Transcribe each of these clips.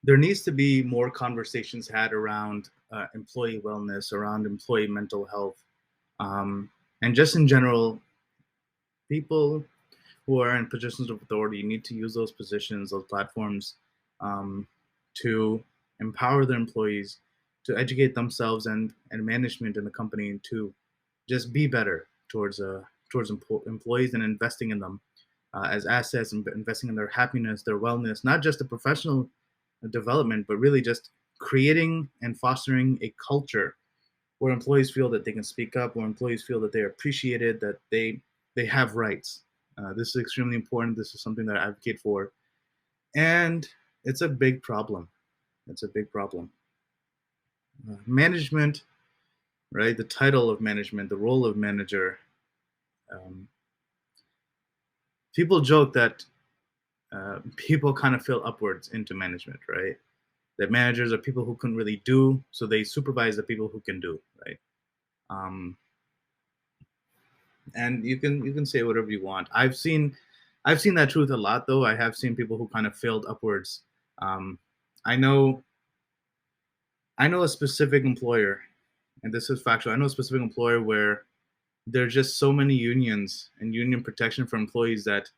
there needs to be more conversations had around employee wellness, around employee mental health, um, and just in general, people who are in positions of authority need to use those positions, those platforms, um, to empower their employees, to educate themselves and management in the company to just be better towards employees and investing in them as assets and investing in their happiness, their wellness, not just the professional development, but really just creating and fostering a culture where employees feel that they can speak up, where employees feel that they're appreciated, that they have rights. This is extremely important. This is something that I advocate for, and it's a big problem. It's a big problem. Management, right? The title of management, the role of manager. Um, People joke that people kind of feel upwards into management, right? That managers are people who couldn't really do, so they supervise the people who can do, right? Um, and you can say whatever you want. I've seen that truth a lot, though. I have seen people who kind of failed upwards. Um, I know I know a specific employer, and this is factual. I know a specific employer where there are just so many unions and union protection for employees that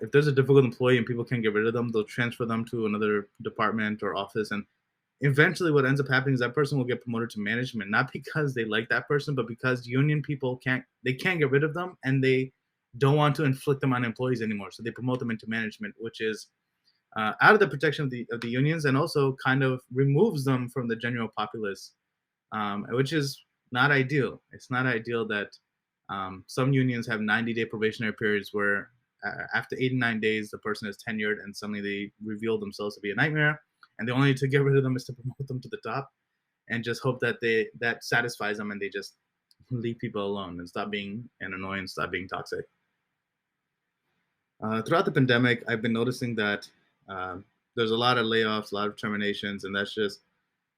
if there's a difficult employee and people can't get rid of them, they'll transfer them to another department or office. And eventually, what ends up happening is that person will get promoted to management, not because they like that person, but because union people can't get rid of them, and they don't want to inflict them on employees anymore. So they promote them into management, which is out of the protection of the unions, and also kind of removes them from the general populace, which is not ideal. It's not ideal that some unions have 90-day probationary periods where after 89 days the person is tenured and suddenly they reveal themselves to be a nightmare, and the only way to get rid of them is to promote them to the top and just hope that that satisfies them and they just leave people alone and stop being an annoyance, stop being toxic. Throughout the pandemic, I've been noticing that there's a lot of layoffs, a lot of terminations, and that's just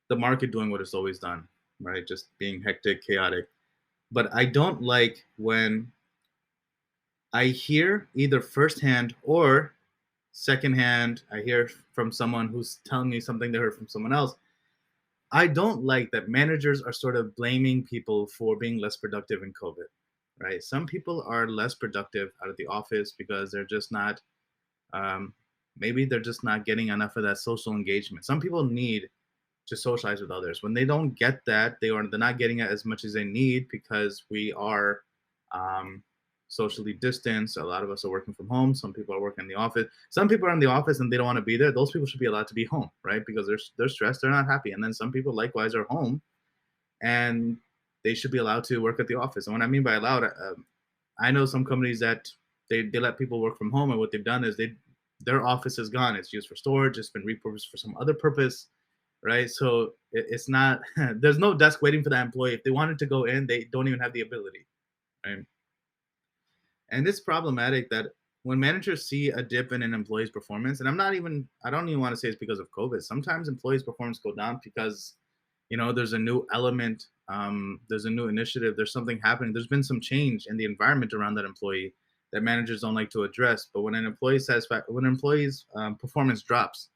the market doing what it's always done, right? Just being hectic, chaotic. But I don't like when I hear either firsthand or secondhand, I hear from someone who's telling me something they heard from someone else. I don't like that managers are sort of blaming people for being less productive in COVID, right? Some people are less productive out of the office because they're just not, um, maybe they're just not getting enough of that social engagement. Some people need to socialize with others. When they don't get that, they're not getting it as much as they need because we are um, socially distanced. A lot of us are working from home. Some people are working in the office. Some people are in the office and they don't want to be there. Those people should be allowed to be home, right? Because they're stressed, they're not happy. And then some people likewise are home and they should be allowed to work at the office. And what I mean by allowed, I know some companies that they let people work from home, and what they've done is their office is gone. It's used for storage. It's been repurposed for some other purpose, right? So it's not there's no desk waiting for that employee. If they wanted to go in, they don't even have the ability, right? And it's problematic that when managers see a dip in an employee's performance, and I don't even want to say it's because of COVID. Sometimes employees' performance go down because there's a new element, there's a new initiative, there's something happening, there's been some change in the environment around that employee that managers don't like to address. But when an employee's performance drops,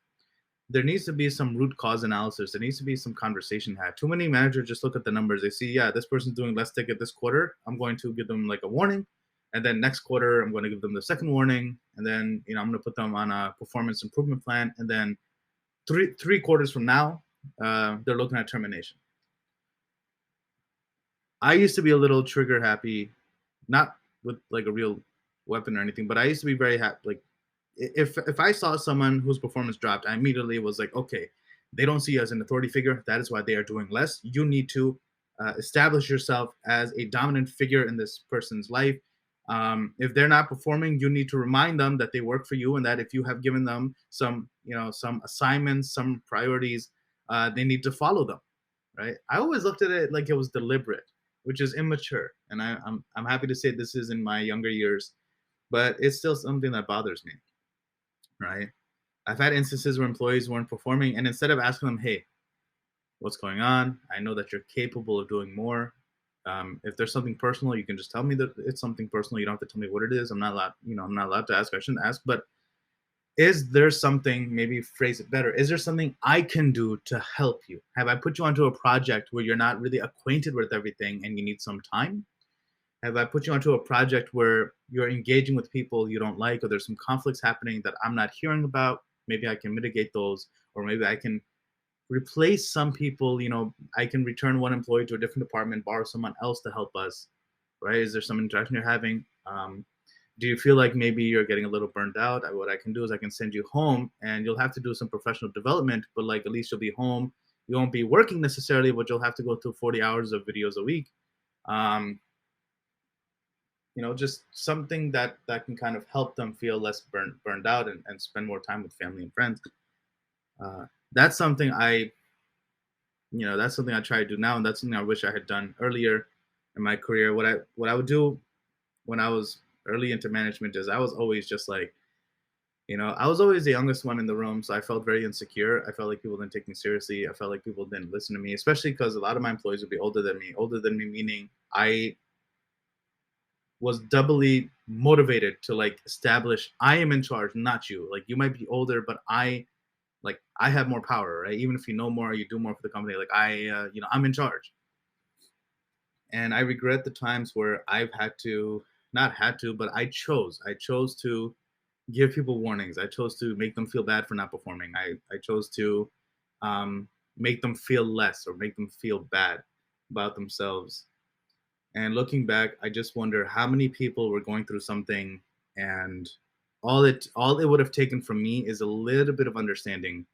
there needs to be some root cause analysis. There needs to be some conversation had. Too many managers just look at the numbers. They see, yeah, this person's doing less ticket this quarter. I'm going to give them like a warning. And then next quarter, I'm going to give them the second warning. And then, I'm going to put them on a performance improvement plan. And then three quarters from now, they're looking at termination. I used to be a little trigger happy, not with like a real weapon or anything, but I used to be very happy. Like if I saw someone whose performance dropped, I immediately was like, okay, they don't see you as an authority figure. That is why they are doing less. You need to establish yourself as a dominant figure in this person's life. If they're not performing, you need to remind them that they work for you, and that if you have given them some assignments, some priorities, they need to follow them. Right? I always looked at it like it was deliberate, which is immature, and I'm happy to say this is in my younger years, but it's still something that bothers me. Right? I've had instances where employees weren't performing, and instead of asking them, "Hey, what's going on? I know that you're capable of doing more. If there's something personal, you can just tell me that it's something personal. You don't have to tell me what it is. I'm not allowed to ask. I shouldn't ask. But is there something, maybe phrase it better, is there something I can do to help you? Have I put you onto a project where you're not really acquainted with everything and you need some time? Have I put you onto a project where you're engaging with people you don't like, or there's some conflicts happening that I'm not hearing about? Maybe I can mitigate those, or maybe I can replace some people. I can return one employee to a different department, borrow someone else to help us, right? Is there some interaction you're having? Do you feel like maybe you're getting a little burned out? What I can do is I can send you home and you'll have to do some professional development, but like at least you'll be home. You won't be working necessarily, but you'll have to go through 40 hours of videos a week. Um, just something that can kind of help them feel less burned out, and spend more time with family and friends. That's something I try to do now, and that's something I wish I had done earlier in my career. What I would do when I was early into management is I was always just like, I was always the youngest one in the room, so I felt very insecure. I felt like people didn't take me seriously. I felt like people didn't listen to me, especially because a lot of my employees would be older than me. Older than me meaning I was doubly motivated to like establish I am in charge, not you. Like you might be older, but I have more power, right? Even if you know more, you do more for the company. Like I'm in charge. And I regret the times where I've had to, not had to, but I chose to give people warnings. I chose to make them feel bad for not performing. I chose to make them feel less or make them feel bad about themselves. And looking back, I just wonder how many people were going through something, and all it would have taken from me is a little bit of understanding,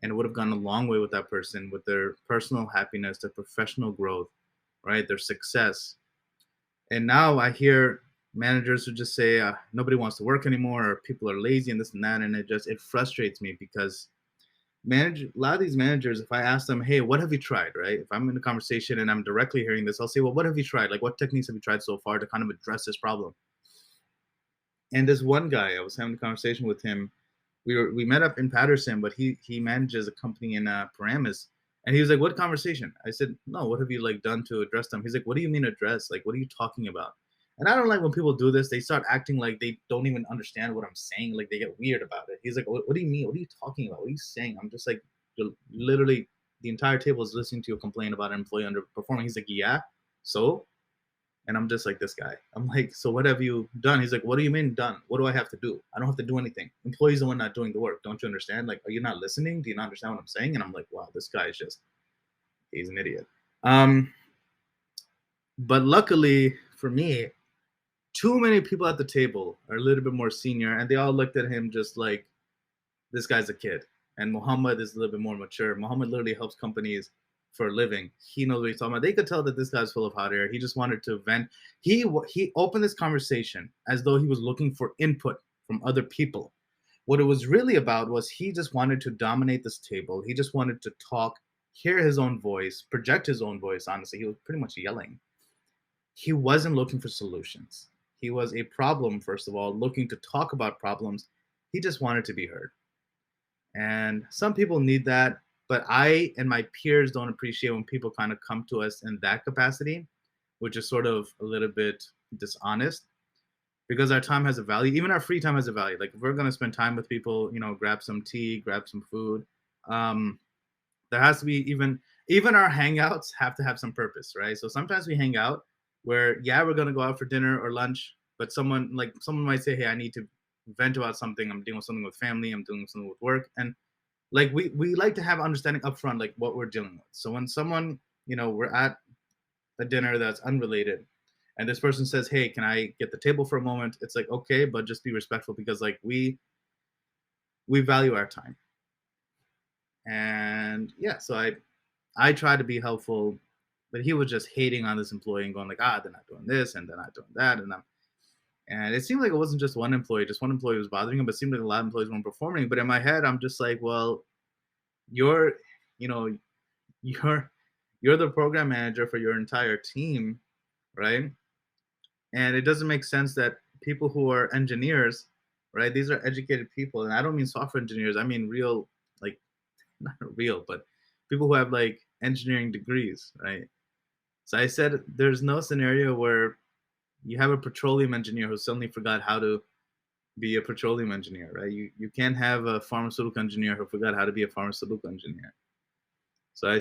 and it would have gone a long way with that person, with their personal happiness, their professional growth, right, their success. And now I hear managers who just say nobody wants to work anymore, or people are lazy and this and that, and it frustrates me because a lot of these managers, if I ask them, hey, what have you tried, right? If I'm in a conversation and I'm directly hearing this, I'll say, well, what have you tried? Like, what techniques have you tried so far to kind of address this problem? And this one guy, I was having a conversation with him. We met up in Patterson, but he manages a company in Paramus. And he was like, what conversation? I said, no, what have you like done to address them? He's like, what do you mean address? Like, what are you talking about? And I don't like when people do this. They start acting like they don't even understand what I'm saying. Like they get weird about it. He's like, what do you mean? What are you talking about? What are you saying? I'm just like, literally, the entire table is listening to you complain about an employee underperforming. He's like, yeah, so? And I'm just like, this guy. I'm like, so what have you done? He's like, what do you mean done? What do I have to do? I don't have to do anything. Employees are the one not doing the work. Don't you understand? Like, are you not listening? Do you not understand what I'm saying? And I'm like, wow, this guy is he's an idiot. But luckily for me, too many people at the table are a little bit more senior, and they all looked at him just like, this guy's a kid. And Mohammad is a little bit more mature. Mohammad literally helps companies for a living. He knows what he's talking about. They could tell that this guy's full of hot air. He just wanted to vent. He opened this conversation as though he was looking for input from other people. What it was really about was he just wanted to dominate this table. He just wanted to talk, hear his own voice, project his own voice. Honestly, he was pretty much yelling. He wasn't looking for solutions. He was a problem, first of all, looking to talk about problems. He just wanted to be heard. And some people need that, but I and my peers don't appreciate when people kind of come to us in that capacity, which is sort of a little bit dishonest, because our time has a value. Even our free time has a value. Like if we're going to spend time with people, grab some tea, grab some food. There has to be even our hangouts have to have some purpose, right? So sometimes we hang out where, yeah, we're going to go out for dinner or lunch, but someone might say, hey, I need to vent about something. I'm dealing with something with family. I'm doing something with work. And like we like to have understanding upfront, like what we're dealing with. So when someone, we're at a dinner that's unrelated, and this person says, hey, can I get the table for a moment? It's like, okay, but just be respectful, because like we value our time. And yeah, so I try to be helpful, but he was just hating on this employee and going like, they're not doing this and they're not doing that. And it seemed like it wasn't just one employee was bothering him, but it seemed like a lot of employees weren't performing. But in my head, I'm just like, well, you're the program manager for your entire team, right? And it doesn't make sense that people who are engineers, right? These are educated people, and I don't mean software engineers. I mean real, like, not real, but people who have like engineering degrees, right? So I said, there's no scenario where you have a petroleum engineer who suddenly forgot how to be a petroleum engineer, right? You can't have a pharmaceutical engineer who forgot how to be a pharmaceutical engineer. So I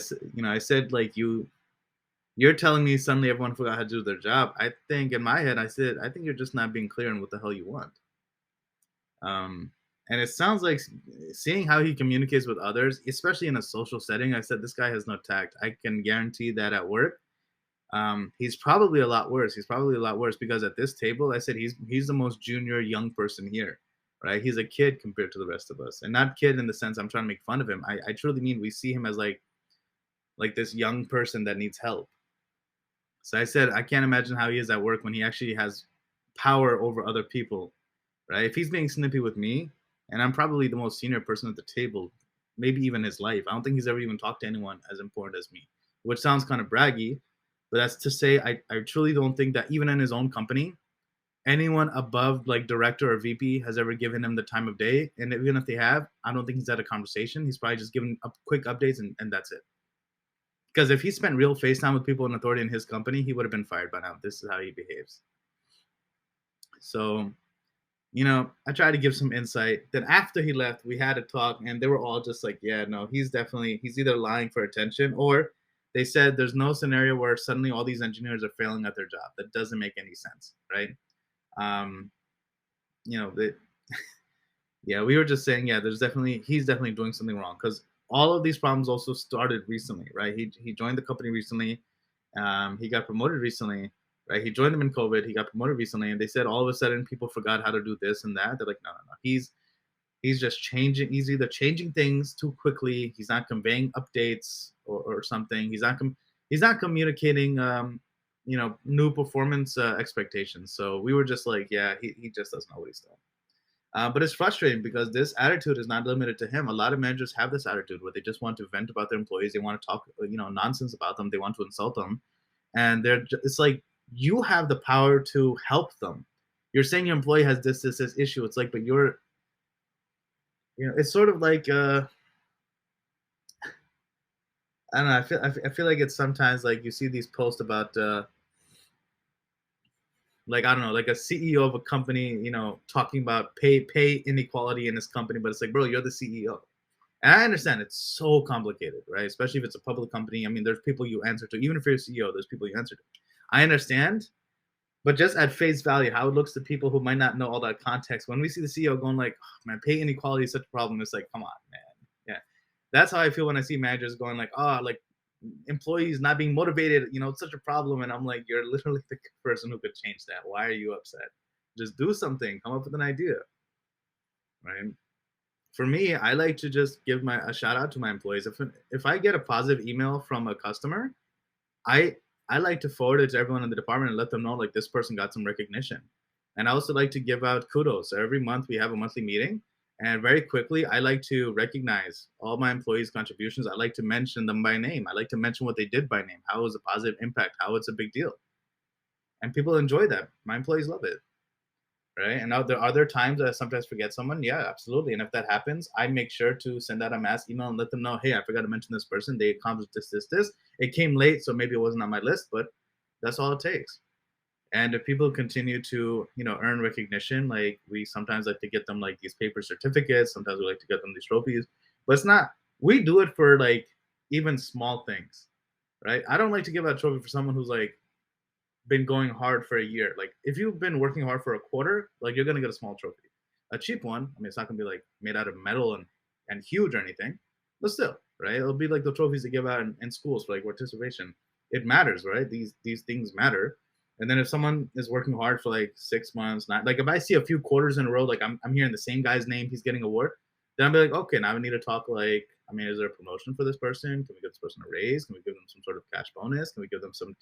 said like you're telling me suddenly everyone forgot how to do their job. I think in my head I said I think you're just not being clear on what the hell you want. Um, and it sounds like seeing how he communicates with others, especially in a social setting. I said this guy has no tact. I can guarantee that at work, he's probably a lot worse. He's probably a lot worse because at this table, I said he's the most junior young person here, right? He's a kid compared to the rest of us, and not kid in the sense I'm trying to make fun of him. I truly mean we see him as like this young person that needs help. So I said I can't imagine how he is at work when he actually has power over other people, right? If he's being snippy with me, and I'm probably the most senior person at the table, maybe even his life. I don't think he's ever even talked to anyone as important as me, which sounds kind of braggy, but that's to say I truly don't think that even in his own company, anyone above like director or VP has ever given him the time of day. And even if they have, I don't think he's had a conversation. He's probably just given up quick updates and that's it. Because if he spent real face time with people in authority in his company, he would have been fired by now. This is how he behaves. So I tried to give some insight. Then after he left, we had a talk, and they were all just like, "Yeah, no, he's either lying for attention, or they said there's no scenario where suddenly all these engineers are failing at their job. That doesn't make any sense, right?" Um, they, yeah, we were just saying, yeah, he's definitely doing something wrong because all of these problems also started recently, right? He joined the company recently. He got promoted recently, right? He joined them in COVID. He got promoted recently, and they said all of a sudden people forgot how to do this and that. They're like, no, no, no. He's just changing. He's either changing things too quickly. He's not conveying updates or something. He's not communicating. New performance expectations. So we were just like, yeah, he just doesn't know what he's doing. But it's frustrating because this attitude is not limited to him. A lot of managers have this attitude where they just want to vent about their employees. They want to talk, nonsense about them. They want to insult them, and it's like you have the power to help them. You're saying your employee has this issue. It's like, but it's sort of like I don't know. I feel like it's sometimes like you see these posts about like I don't know, like a CEO of a company, talking about pay inequality in his company, but it's like, bro, you're the CEO. And I understand it's so complicated, right? Especially if it's a public company. I mean, there's people you answer to. Even if you're a CEO, there's people you answer to. I understand, but just at face value, how it looks to people who might not know all that context. When we see the CEO going like, oh, man, pay inequality is such a problem, it's like, come on, man. Yeah. That's how I feel when I see managers going like, oh, like employees not being motivated, it's such a problem. And I'm like, you're literally the person who could change that. Why are you upset? Just do something, come up with an idea, right? For me, I like to just give a shout out to my employees. If I get a positive email from a customer, I I like to forward it to everyone in the department and let them know like this person got some recognition. And I also like to give out kudos. So every month we have a monthly meeting, and very quickly I like to recognize all my employees' contributions. I like to mention them by name. I like to mention what they did by name, how it was a positive impact, how it's a big deal, and people enjoy that. My employees love it. Right. And now there are there times that I sometimes forget someone. Yeah, absolutely. And if that happens, I make sure to send out a mass email and let them know, hey, I forgot to mention this person. They accomplished this. It came late, so maybe it wasn't on my list, but that's all it takes. And if people continue to, earn recognition, like we sometimes like to get them like these paper certificates, sometimes we like to get them these trophies, but it's not, we do it for like even small things, right? I don't like to give out a trophy for someone who's like been going hard for a year. Like if you've been working hard for a quarter, like you're gonna get a small trophy. A cheap one, I mean, it's not gonna be like made out of metal and huge or anything, but still, right? It'll be like the trophies they give out in schools for like participation. It matters, right? These things matter. And then if someone is working hard for like 6 months, not like if I see a few quarters in a row, like I'm hearing the same guy's name, he's getting award, then I'll be like, okay, now we need to talk like, I mean, is there a promotion for this person? Can we give this person a raise? Can we give them some sort of cash bonus? Can we give them some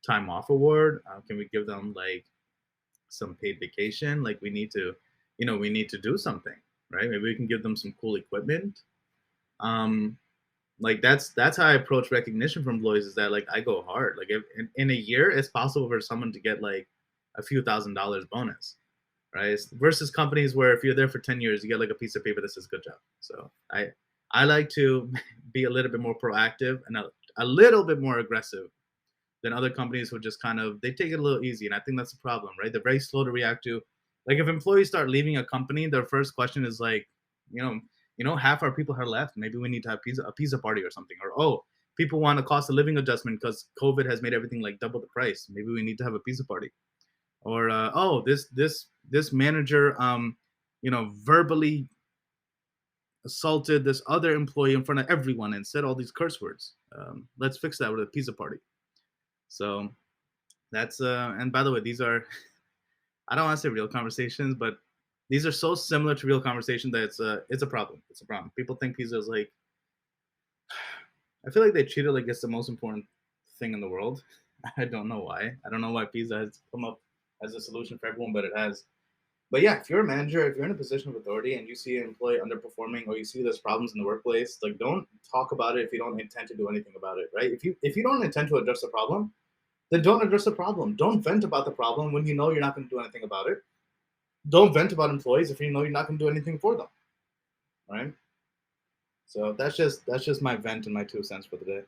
time off award? Can we give them like some paid vacation? Like we need to do something, right? Maybe we can give them some cool equipment. Um, like that's how I approach recognition from employees is that like I go hard. Like if in a year, it's possible for someone to get like a few $1,000s bonus, right? Versus companies where if you're there for 10 years, you get like a piece of paper that says good job. So I like to be a little bit more proactive and a little bit more aggressive than other companies who just kind of they take it a little easy. And I think that's the problem, right? They're very slow to react to Like if employees start leaving a company, their first question is like, you know, half our people are left. Maybe we need to have a pizza party or something. Or oh, people want a cost of living adjustment because COVID has made everything like double the price. Maybe we need to have a pizza party. Or oh, this manager, verbally assaulted this other employee in front of everyone and said all these curse words. Let's fix that with a pizza party. So that's and by the way, these are I don't want to say real conversations, but these are so similar to real conversation that it's a problem. It's a problem. People think pizza is like I feel like they treat it like it's the most important thing in the world. I don't know why. I don't know why pizza has come up as a solution for everyone, but it has. But yeah, if you're a manager, if you're in a position of authority and you see an employee underperforming or you see there's problems in the workplace, like don't talk about it if you don't intend to do anything about it, right? If you don't intend to address the problem, then don't address the problem. Don't vent about the problem when you know you're not going to do anything about it. Don't vent about employees if you know you're not going to do anything for them, right? So that's just my vent and my 2 cents for the day.